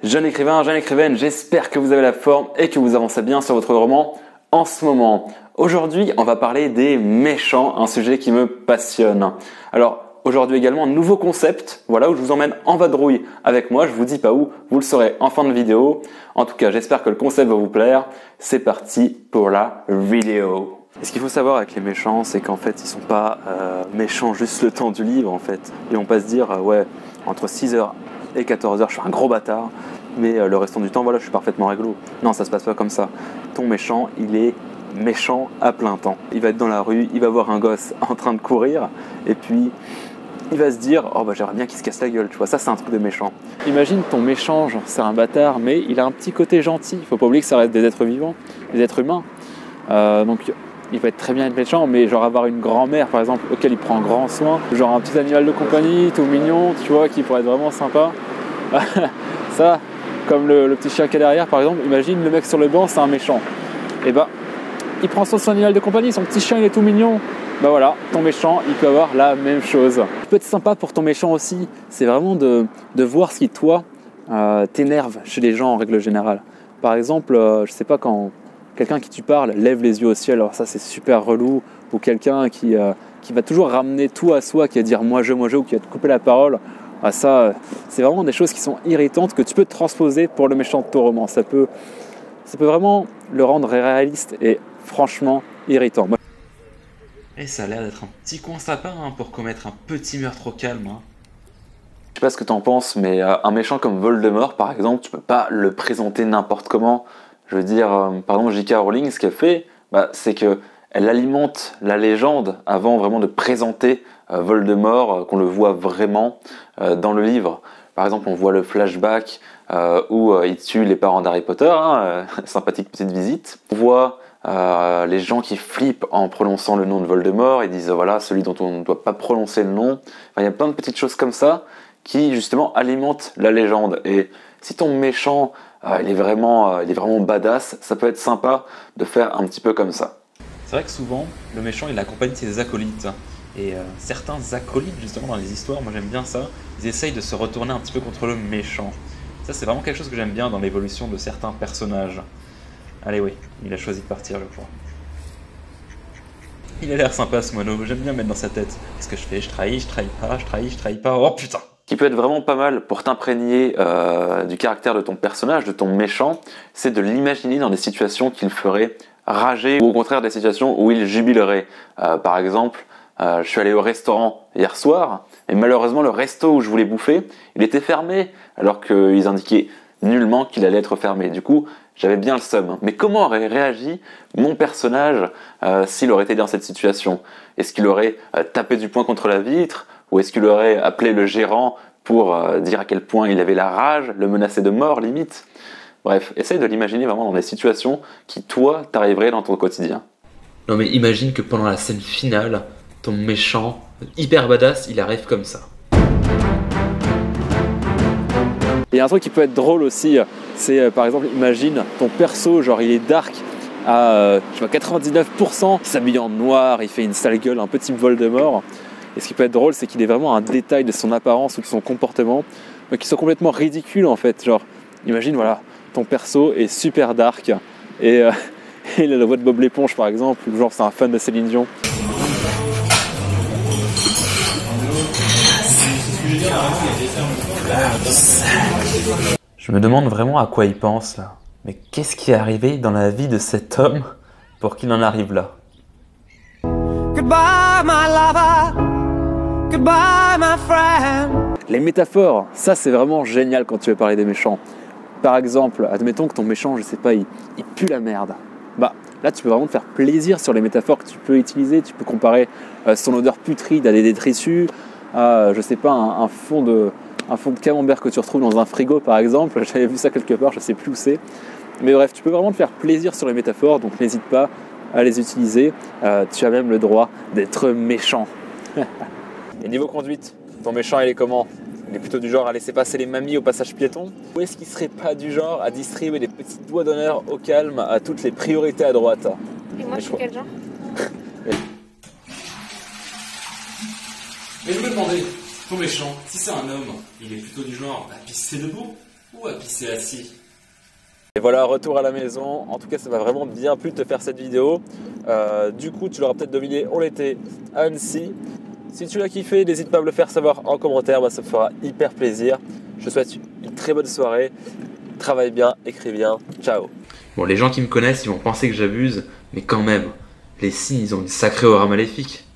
Jeune écrivain, jeune écrivaine, j'espère que vous avez la forme et que vous avancez bien sur votre roman en ce moment. Aujourd'hui, on va parler des méchants, un sujet qui me passionne. Alors, aujourd'hui également, un nouveau concept, voilà, où je vous emmène en vadrouille avec moi. Je vous dis pas où, vous le saurez en fin de vidéo. En tout cas, j'espère que le concept va vous plaire. C'est parti pour la vidéo. Et ce qu'il faut savoir avec les méchants, c'est qu'en fait, ils sont pas méchants juste le temps du livre, en fait. Ils vont pas se dire, ouais, entre 6h et 14h, je suis un gros bâtard, mais le restant du temps, voilà, je suis parfaitement réglo. Non, ça se passe pas comme ça. Ton méchant, il est méchant à plein temps. Il va être dans la rue, il va voir un gosse en train de courir, et puis il va se dire, oh bah j'aimerais bien qu'il se casse la gueule, tu vois, ça c'est un truc de méchant. Imagine ton méchant, genre c'est un bâtard, mais il a un petit côté gentil. Faut pas oublier que ça reste des êtres vivants, des êtres humains. Donc il peut être très bien être méchant, mais genre avoir une grand-mère par exemple, auquel il prend grand soin, genre un petit animal de compagnie, tout mignon, tu vois, qui pourrait être vraiment sympa. Ça, comme le petit chien qui est derrière par exemple, imagine le mec sur le banc, c'est un méchant. Et bah, il prend son animal de compagnie, son petit chien il est tout mignon. Bah voilà, ton méchant, il peut avoir la même chose. Ce qui peut être sympa pour ton méchant aussi, c'est vraiment de voir ce qui, toi, t'énerve chez les gens en règle générale. Par exemple, je sais pas, quand quelqu'un qui tu parles lève les yeux au ciel, alors ça c'est super relou, ou quelqu'un qui va toujours ramener tout à soi, qui va dire moi je, ou qui va te couper la parole, ah, ça c'est vraiment des choses qui sont irritantes que tu peux transposer pour le méchant de ton roman. Ça peut vraiment le rendre réaliste et franchement irritant. Et ça a l'air d'être un petit coin sympa pour commettre un petit meurtre au calme. Je sais pas ce que t'en penses, mais un méchant comme Voldemort par exemple, tu peux pas le présenter n'importe comment. Je veux dire, par exemple, J.K. Rowling, ce qu'elle fait, c'est qu'elle alimente la légende avant vraiment de présenter Voldemort, qu'on le voit vraiment dans le livre. Par exemple, on voit le flashback où il tue les parents d'Harry Potter, sympathique petite visite. On voit les gens qui flippent en prononçant le nom de Voldemort, ils disent voilà, celui dont on ne doit pas prononcer le nom. Enfin, il y a plein de petites choses comme ça qui justement alimentent la légende. Et si ton méchant il est vraiment badass, ça peut être sympa de faire un petit peu comme ça. C'est vrai que souvent, le méchant il accompagne ses acolytes. Et certains acolytes justement dans les histoires, moi j'aime bien ça, ils essayent de se retourner un petit peu contre le méchant. Ça c'est vraiment quelque chose que j'aime bien dans l'évolution de certains personnages. Allez oui, il a choisi de partir je crois. Il a l'air sympa ce mono, j'aime bien mettre dans sa tête. Qu'est-ce que je fais? Je trahis pas, je trahis pas, oh putain! Ce qui peut être vraiment pas mal pour t'imprégner du caractère de ton personnage, de ton méchant, c'est de l'imaginer dans des situations qu'il ferait rager, ou au contraire des situations où il jubilerait. Par exemple, je suis allé au restaurant hier soir, et malheureusement le resto où je voulais bouffer, il était fermé, alors qu'ils indiquaient nullement qu'il allait être fermé. Du coup, j'avais bien le seum. Mais comment aurait réagi mon personnage s'il aurait été dans cette situation? Est-ce qu'il aurait tapé du poing contre la vitre? Ou est-ce qu'il aurait appelé le gérant pour dire à quel point il avait la rage, le menacer de mort limite? Bref, essaye de l'imaginer vraiment dans des situations qui, toi, t'arriveraient dans ton quotidien. Non mais imagine que pendant la scène finale, ton méchant, hyper badass, il arrive comme ça. Il y a un truc qui peut être drôle aussi, c'est par exemple, imagine ton perso, genre il est dark à 99%, il s'habille en noir, il fait une sale gueule, un peu type Voldemort. Et ce qui peut être drôle, c'est qu'il ait vraiment un détail de son apparence ou de son comportement qui soit complètement ridicule en fait. Genre, imagine, voilà, ton perso est super dark et il a la voix de Bob l'éponge par exemple, ou genre c'est un fan de Céline Dion. Je me demande vraiment à quoi il pense là. Mais qu'est-ce qui est arrivé dans la vie de cet homme pour qu'il en arrive là? Goodbye my lover, goodbye my friend. Les métaphores, ça c'est vraiment génial quand tu veux parler des méchants. Par exemple, admettons que ton méchant, je sais pas, il pue la merde. Bah là tu peux vraiment te faire plaisir sur les métaphores que tu peux utiliser. Tu peux comparer son odeur putride à des détritus, à je sais pas, un fond de camembert que tu retrouves dans un frigo par exemple. J'avais vu ça quelque part, je sais plus où c'est. Mais bref, tu peux vraiment te faire plaisir sur les métaphores, donc n'hésite pas à les utiliser. Tu as même le droit d'être méchant. Et niveau conduite, ton méchant il est comment? Il est plutôt du genre à laisser passer les mamies au passage piéton? Ou est-ce qu'il serait pas du genre à distribuer des petits doigts d'honneur au calme à toutes les priorités à droite? Et moi, je suis quel genre? Mais je me demandais, ton méchant, si c'est un homme, il est plutôt du genre à pisser debout, Ou à qui c'est assis. Et voilà, retour à la maison. En tout cas, ça m'a vraiment bien plu de te faire cette vidéo. Du coup, tu l'auras peut-être deviné, on était à Annecy. Si tu l'as kiffé, n'hésite pas à me le faire savoir en commentaire, ça me fera hyper plaisir. Je te souhaite une très bonne soirée. Travaille bien, écris bien. Ciao. Bon, les gens qui me connaissent, ils vont penser que j'abuse, mais quand même, les signes, ils ont une sacrée aura maléfique.